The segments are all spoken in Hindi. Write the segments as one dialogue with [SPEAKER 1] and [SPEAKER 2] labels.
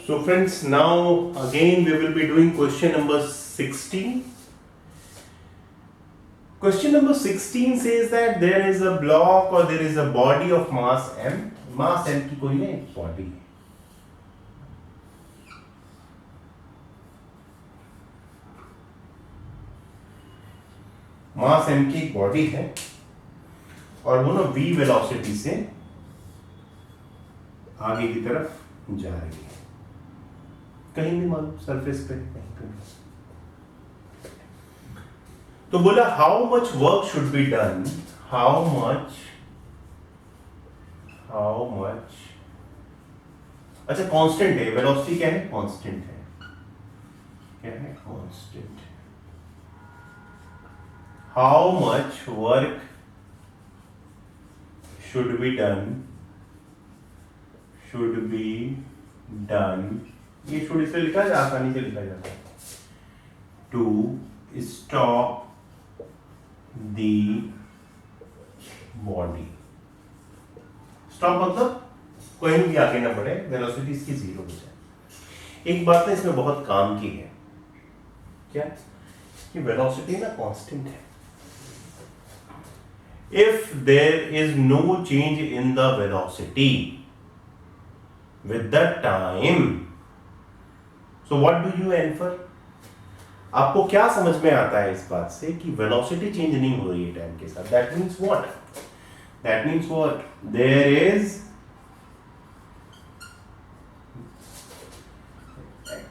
[SPEAKER 1] So friends, now again we will be doing question number 16. Question number 16 says that there is a block or there is a body of mass m. Mass m की कोई नहीं body है. मास m की एक बॉडी है और वो ना v वेलोसिटी से आगे की तरफ जा रही है, कहीं भी मालूम सरफेस पे कहीं पे. तो बोला how much work should be done, how much अच्छा कांस्टेंट है, वेलोसिटी क्या है, कांस्टेंट है, क्या है, constant. How much work should be done, ये शुड इसलिए लिखा है, आसानी से लिखा जाता है, to stop the body. Stop मतलब कोई भी आगे ना बढ़े, वेलोसिटी इसकी जीरो हो जाए. एक बात ने इसमें बहुत काम की है, क्या कि वेलोसिटी ना कांस्टेंट है. If there is no change in the velocity with the time, so what do you infer? आपको क्या समझ में आता है इस बात से कि वेलोसिटी चेंज नहीं हो रही है टाइम के साथ? That means what? That means what? There is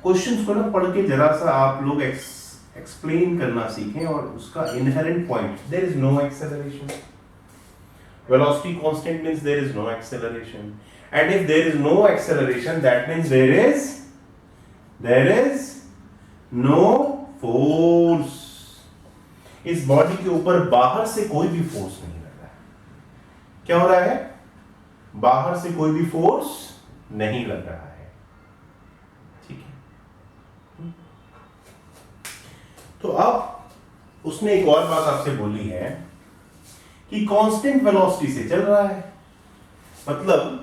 [SPEAKER 1] questions को ना पढ़ के जरा सा आप लोग एक्सप्लेन करना सीखें और उसका inherent point, there is no acceleration. Velocity constant means there is no acceleration. And if there is no acceleration, that means there is no force. इस बॉडी के ऊपर बाहर से कोई भी फोर्स नहीं लग रहा है. क्या हो रहा है? बाहर से कोई भी फोर्स नहीं लग रहा है. ठीक है. तो अब उसने एक और बात आपसे बोली है कि कांस्टेंट वेलोसिटी से चल रहा है, मतलब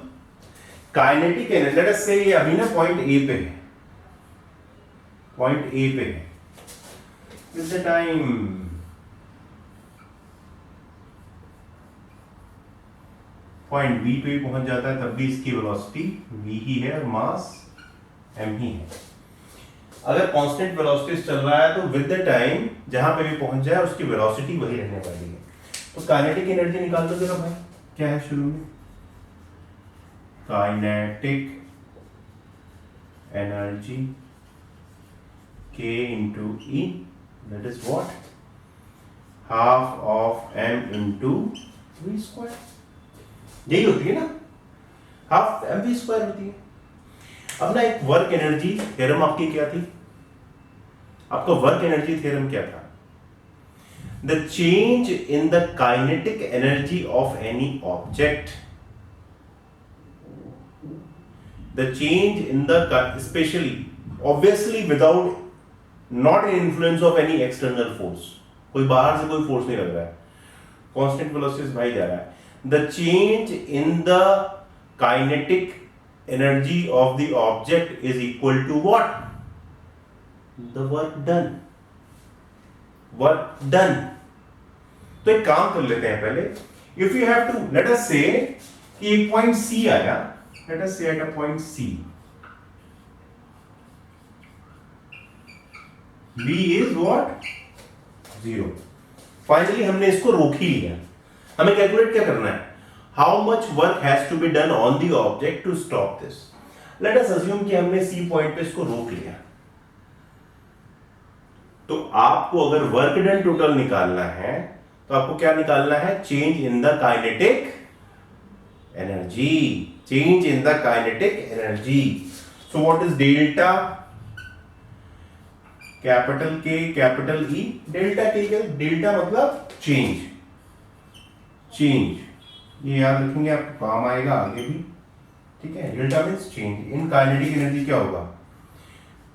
[SPEAKER 1] काइनेटिक एनर्जी, लेट अस से ये अभी ना पॉइंट ए पे है, पॉइंट ए पे है. With the time point B पे पहुंच जाता है, तब भी इसकी वेलोसिटी v ही है और मास m ही है. अगर कांस्टेंट वेलोसिटी चल रहा है तो विद द टाइम जहां पे भी पहुंच जाए उसकी वेलोसिटी वही रहने वाली है. तो काइनेटिक एनर्जी निकाल दो जरा भाई. क्या है शुरू में? Kinetic energy K into E, that is what? Half of m into v square. यही होती है ना, हाफ एम वी स्क्वायर होती है. अब ना एक वर्क एनर्जी थ्योरम आपकी क्या थी? आपका वर्क एनर्जी थ्योरम क्या था? The change in the kinetic energy of any object, the change in the, especially obviously without not an influence of any external force, कोई बाहर से कोई फोर्स नहीं लग रहा है, कांस्टेंट वेलोसिटी से भाई जा रहा है. The change in the kinetic energy of the object is equal to what? The work done. Work done. तो एक काम कर लेते हैं पहले. If you have to, let us say कि एक पॉइंट C आया, let us say at a point C, V is what? 0. Finally हमने इसको रोक ही लिया. हमें कैलकुलेट क्या करना है? How much work has to be done on the object to stop this. Let us assume कि हमने सी पॉइंट पे इसको रोक लिया. तो आपको अगर वर्क डन टोटल निकालना है तो आपको क्या निकालना है? Change in the kinetic energy. Change in the kinetic energy. So what is delta? Capital के कैपिटल ई. डेल्टा के, डेल्टा मतलब चेंज. ये याद रखेंगे, आपको काम आएगा आगे भी. ठीक है. Delta means change in kinetic energy. क्या होगा?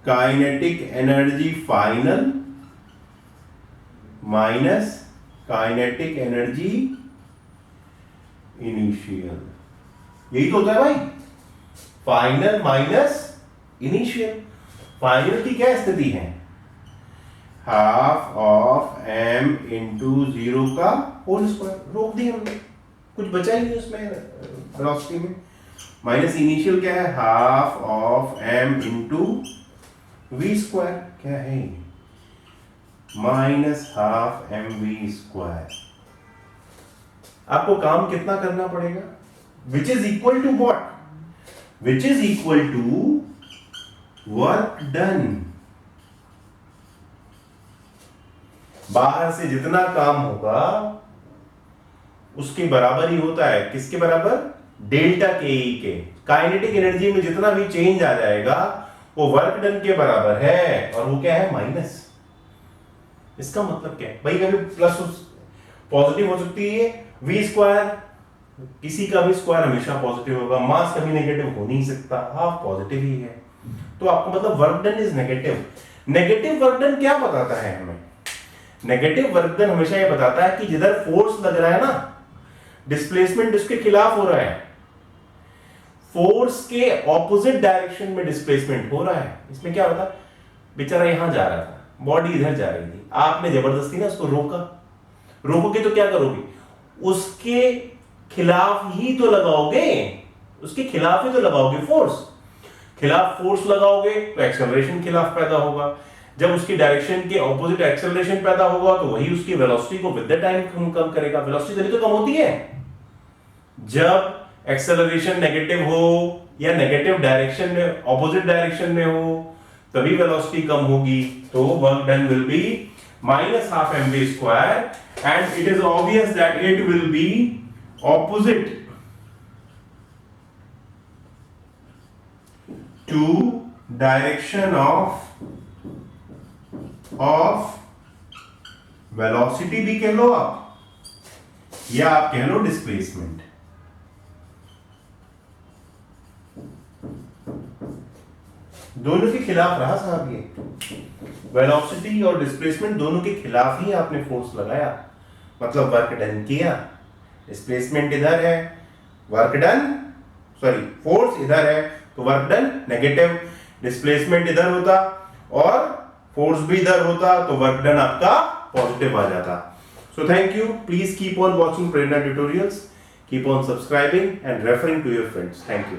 [SPEAKER 1] Kinetic energy final minus kinetic energy initial. यही तो होता है भाई, फाइनल माइनस इनिशियल। फाइनल की क्या स्थिति है? हाफ ऑफ m इंटू 0 का होल स्क्वायर। रोक दिया हमने, कुछ बचा ही नहीं उसमें वेलोसिटी में। माइनस इनिशियल क्या है? Half of m into v square. क्या है? Minus half M V square. आपको काम कितना करना पड़ेगा? Which is equal to what? Which is equal to work done. बाहर से जितना काम होगा उसके बराबर ही होता है। किसके बराबर? डेल्टा के ई के। काइनेटिक एनर्जी में जितना भी चेंज आ जाएगा वो वर्क डन के बराबर है, और वो क्या है? माइनस। इसका मतलब क्या है भाई? कभी प्लस पॉजिटिव हो सकती है, वी स्क्वायर, किसी का भी स्क्वायर हमेशा पॉजिटिव होगा, मास कभी नेगेटिव हो नहीं सकता, हाफ पॉजिटिव ही है। तो आपको मतलब work done is negative. Negative work done क्या बताता है हमें? नेगेटिव वर्क डन हमेशा ये बताता है कि जिधर फोर्स लग रहा है ना, डिस्प्लेसमेंट उसके खिलाफ हो रहा है, फोर्स के ऑपोजिट डायरेक्शन में डिस्प्लेसमेंट हो रहा है। इसमें क्या होता है? बेचारा यहां जा रहा था, बॉडी इधर जा रही थी, आपने जबरदस्ती ना उसको रोका। रोकोगे तो क्या करोगे? उसके खिलाफ ही तो लगाओगे, उसके खिलाफ ही तो लगाओगे फोर्स। खिलाफ फोर्स लगाओगे तो एक्सेलरेशन खिलाफ पैदा होगा। जब उसकी डायरेक्शन के ऑपोजिट एक्सेलरेशन पैदा होगा तो वही उसकी वेलोसिटी को विद द टाइम कम करेगा। वेलोसिटी तभी तो कम होती है जब एक्सेलरेशन नेगेटिव हो या नेगेटिव डायरेक्शन में, ऑपोजिट डायरेक्शन में हो, तभी वेलोसिटी कम होगी। तो work done will be minus half mv square, and it is obvious that it will be opposite to direction of velocity भी कह लो आप, या आप कह लो डिस्प्लेसमेंट। दोनों के खिलाफ रहा साहब ये। वेलोसिटी और डिस्प्लेसमेंट दोनों के खिलाफ ही आपने फोर्स लगाया, मतलब वर्क डन किया। डिस्प्लेसमेंट इधर है, वर्क डन, सॉरी फोर्स इधर है तो वर्क डन नेगेटिव। डिस्प्लेसमेंट इधर होता और फोर्स भी इधर होता तो वर्क डन आपका पॉजिटिव आ जाता। So thank you, please keep on watching Prerna tutorials, keep on subscribing and referring to your friends. Thank you.